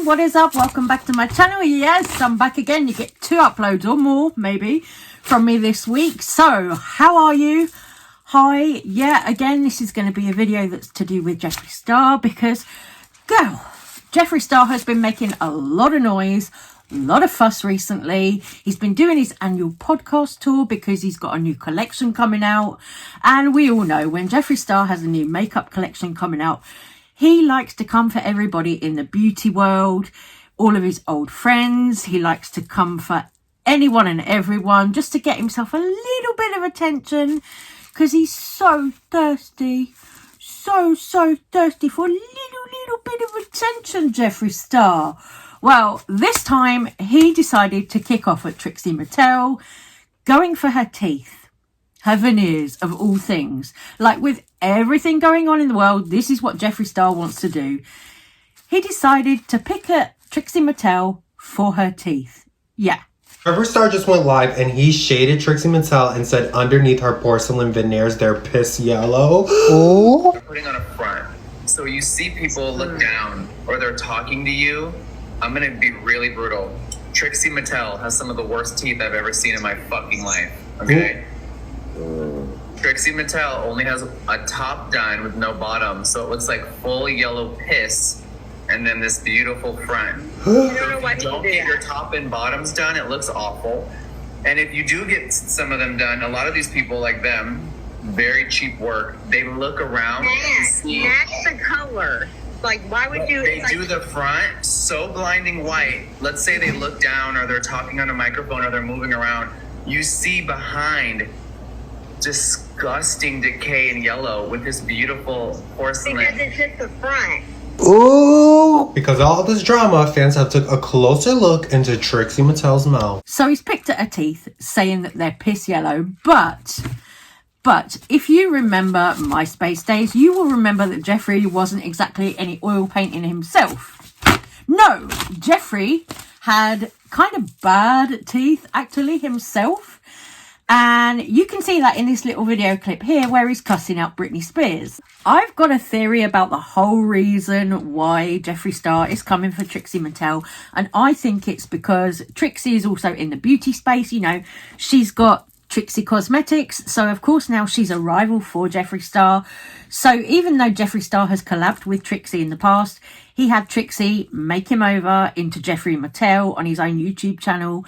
everyone, what is up? Welcome back to my channel. Yes, I'm back again. You get 2 uploads or more maybe from me this week. So how are you? Hi. Yeah, again, this is going to be a video that's to do with Jeffree Star because girl, Jeffree Star has been making a lot of noise, a lot of fuss recently. He's been doing his annual podcast tour because he's got a new collection coming out, and we all know when Jeffree Star has a new makeup collection coming out, he likes to come for everybody in the beauty world, all of his old friends. He likes to come for anyone and everyone just to get himself a little bit of attention because he's so thirsty. So thirsty for a little bit of attention, Jeffree Star. Well, this time he decided to kick off at Trixie Mattel, going for her teeth. Her veneers, of all things. Like with everything going on in the world, this is what Jeffree Star wants to do. He decided to pick at Trixie Mattel for her teeth. Yeah. Jeffree Star just went live and he shaded Trixie Mattel and said underneath her porcelain veneers, they're piss yellow. Oh. They're putting on a front. So you see people look down or they're talking to you. I'm going to be really brutal. Trixie Mattel has some of the worst teeth I've ever seen in my fucking life. Okay? Trixie Mattel only has a top done with no bottom, so it looks like full yellow piss, and then this beautiful front. If you don't get your top and bottoms done, it looks awful. And if you do get some of them done, a lot of these people like them, very cheap work. They look around and see. That's the color. Like, why would you? They do the front so blinding white. Let's say they look down, or they're talking on a microphone, or they're moving around. You see behind disgusting decay in yellow with this beautiful porcelain. Because it's just the front. Ooh! Because of all this drama, fans have took a closer look into Trixie Mattel's mouth. So he's picked at her teeth, saying that they're piss yellow, but if you remember MySpace days, you will remember that Jeffree wasn't exactly any oil painting himself. No, Jeffree had kind of bad teeth actually himself. And you can see that in this little video clip here where he's cussing out Britney Spears. I've got a theory about the whole reason why Jeffree Star is coming for Trixie Mattel. And I think it's because Trixie is also in the beauty space. You know, she's got Trixie Cosmetics. So, of course, now she's a rival for Jeffree Star. So even though Jeffree Star has collabed with Trixie in the past, he had Trixie make him over into Jeffree Mattel on his own YouTube channel.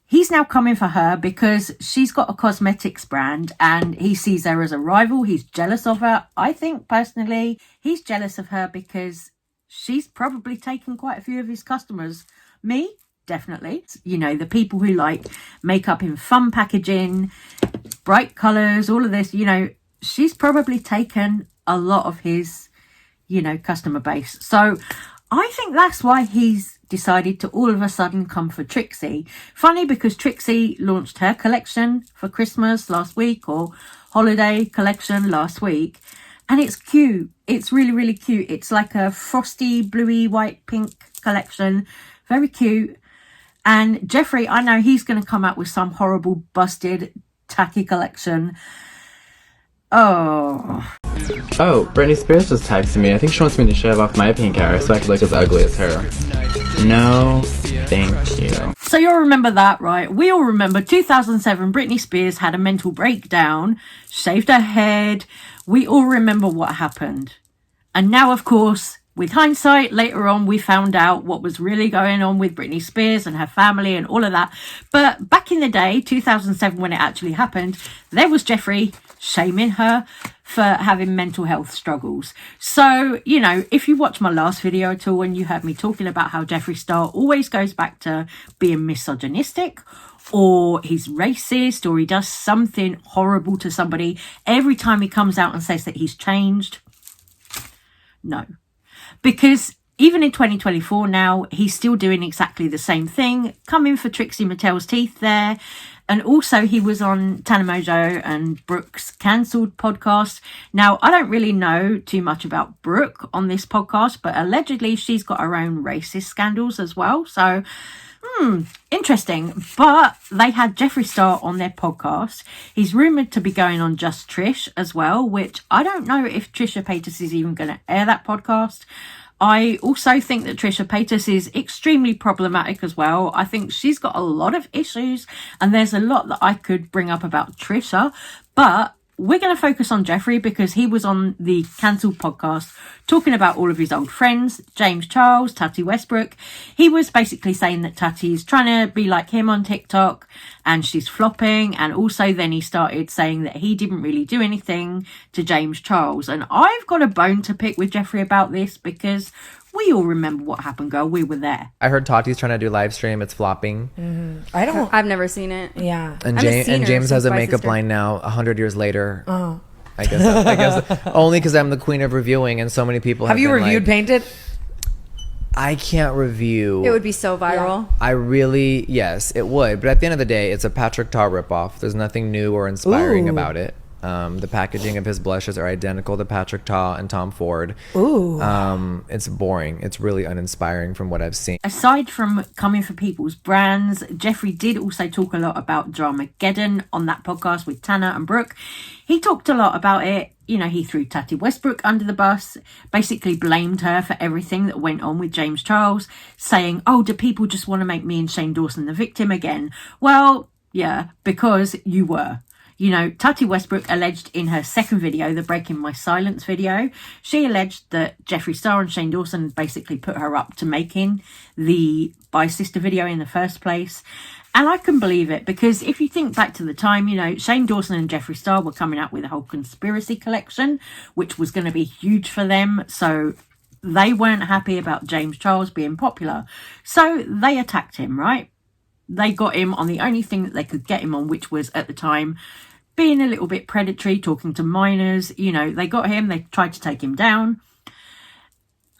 He's now coming for her because she's got a cosmetics brand and he sees her as a rival. He's jealous of her. I think personally, he's jealous of her because she's probably taken quite a few of his customers. Me, definitely. You know, the people who like makeup in fun packaging, bright colours, all of this, you know, she's probably taken a lot of his, you know, customer base. So I think that's why he's decided to all of a sudden come for Trixie. Funny because Trixie launched her collection for Christmas last week, or holiday collection last week. And it's cute. It's really cute. It's like a frosty, bluey, white, pink collection. Very cute. And Jeffree, I know he's going to come out with some horrible, busted, tacky collection. Oh, Britney Spears just texted me. I think she wants me to shave off my pink hair so I could look as ugly as her. No, thank you. So you'll remember that, right? We all remember 2007, Britney Spears had a mental breakdown, shaved her head. We all remember what happened. And now, of course, with hindsight, later on, we found out what was really going on with Britney Spears and her family and all of that. But back in the day, 2007, when it actually happened, there was Jeffree shaming her for having mental health struggles. So, you know, if you watch my last video at all and you heard me talking about how Jeffree Star always goes back to being misogynistic, or he's racist, or he does something horrible to somebody every time he comes out and says that he's changed. No. Because even in 2024 now, he's still doing exactly the same thing, coming for Trixie Mattel's teeth there. And also he was on Tana Mojo and Brooke's Cancelled podcast. Now, I don't really know too much about Brooke on this podcast, but allegedly she's got her own racist scandals as well. So, interesting. But they had Jeffree Star on their podcast. He's rumoured to be going on Just Trish as well, which I don't know if Trisha Paytas is even going to air that podcast. I also think that Trisha Paytas is extremely problematic as well. I think she's got a lot of issues, and there's a lot that I could bring up about Trisha, but we're going to focus on Jeffree because he was on the Cancelled podcast talking about all of his old friends, James Charles, Tati Westbrook. He was basically saying that Tati's trying to be like him on TikTok and she's flopping. And also then he started saying that he didn't really do anything to James Charles. And I've got a bone to pick with Jeffree about this because we all remember what happened, girl. We were there. I heard Tati's trying to do live stream. It's flopping. I've never seen it. Yeah. And James has a makeup line now 100 years later. Oh. I guess only because I'm the queen of reviewing and so many people have you been reviewed Painted? I can't review. It would be so viral. Yeah. Yes, it would. But at the end of the day, it's a Patrick Ta ripoff. There's nothing new or inspiring about it. The packaging of his blushes are identical to Patrick Ta and Tom Ford. It's boring. It's really uninspiring from what I've seen. Aside from coming for people's brands, Jeffree did also talk a lot about Dramageddon on that podcast with Tanner and Brooke. He talked a lot about it. You know, he threw Tati Westbrook under the bus, basically blamed her for everything that went on with James Charles, saying, oh, do people just want to make me and Shane Dawson the victim again? Well, yeah, because you were. You know, Tati Westbrook alleged in her second video, the Breaking My Silence video, she alleged that Jeffree Star and Shane Dawson basically put her up to making the Bye Sister video in the first place. And I can believe it because if you think back to the time, you know, Shane Dawson and Jeffree Star were coming out with a whole conspiracy collection, which was going to be huge for them. So they weren't happy about James Charles being popular. So they attacked him, right? They got him on the only thing that they could get him on, which was at the time being a little bit predatory, talking to minors. You know, they got him, they tried to take him down.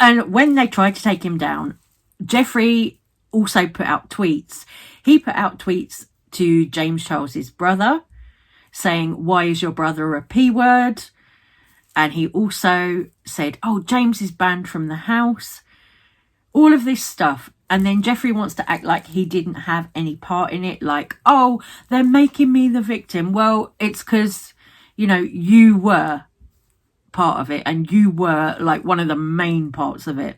And when they tried to take him down, Jeffree also put out tweets. He put out tweets to James Charles's brother saying, why is your brother a P word? And he also said, oh, James is banned from the house. All of this stuff. And then Jeffree wants to act like he didn't have any part in it. Like, oh, they're making me the victim. Well, it's because, you know, you were part of it. And you were like one of the main parts of it.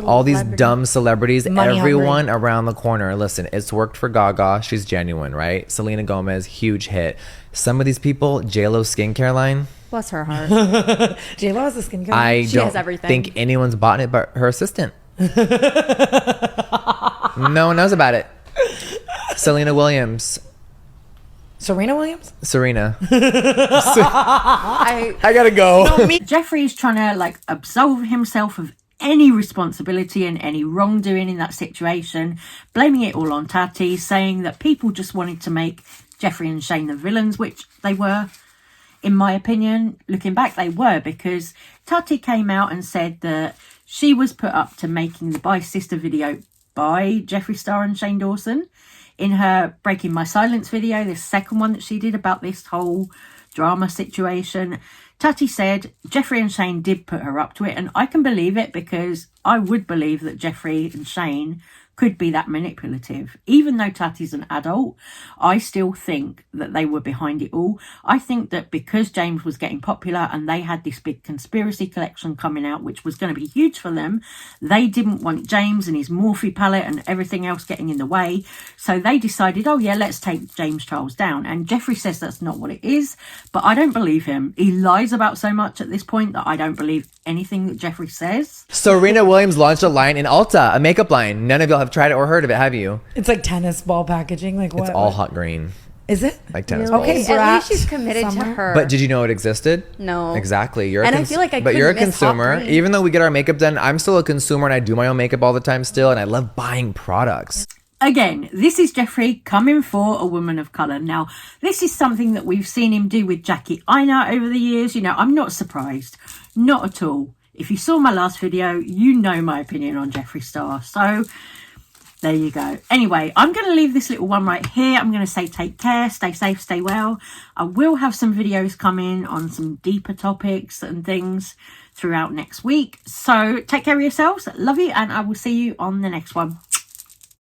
All these dumb celebrities, everyone around the corner. Listen, it's worked for Gaga. She's genuine, right? Selena Gomez, huge hit. Some of these people, JLo skincare line. Bless her heart. JLo has a skincare line. She has everything. Think anyone's bought it but her assistant. No one knows about it. Serena Williams. I gotta go. Jeffree's trying to like absolve himself of any responsibility and any wrongdoing in that situation, blaming it all on Tati, saying that people just wanted to make Jeffree and Shane the villains, which they were. In my opinion, looking back, they were, because Tati came out and said that she was put up to making the Bye Sister video by Jeffree Star and Shane Dawson. In her Breaking My Silence video, the second one that she did about this whole drama situation, Tati said Jeffree and Shane did put her up to it, and I can believe it because I would believe that Jeffree and Shane could be that manipulative. Even though Tati's an adult, I still think that they were behind it all. I think that because James was getting popular and they had this big conspiracy collection coming out, which was going to be huge for them, they didn't want James and his Morphe palette and everything else getting in the way. So they decided, oh yeah, let's take James Charles down. And Jeffree says that's not what it is, but I don't believe him. He lies about so much at this point that I don't believe anything that Jeffree says. Serena Williams launched a line in Ulta, a makeup line. None of y'all have tried it or heard of it, have you? It's like tennis ball packaging. Like what? It's all hot green. Is it? Like tennis balls. Okay, At least she's committed to her. But did you know it existed? No. Exactly. You're I feel like but you're a miss consumer. hot green. Even though we get our makeup done, I'm still a consumer and I do my own makeup all the time still, and I love buying products. Again, this is Jeffree coming for a woman of colour. Now, this is something that we've seen him do with Jackie Aina over the years. You know, I'm not surprised. Not at all. If you saw my last video, you know my opinion on Jeffree Star. So, there you go. Anyway, I'm going to leave this little one right here. I'm going to say take care, stay safe, stay well. I will have some videos coming on some deeper topics and things throughout next week. So, take care of yourselves. Love you, and I will see you on the next one.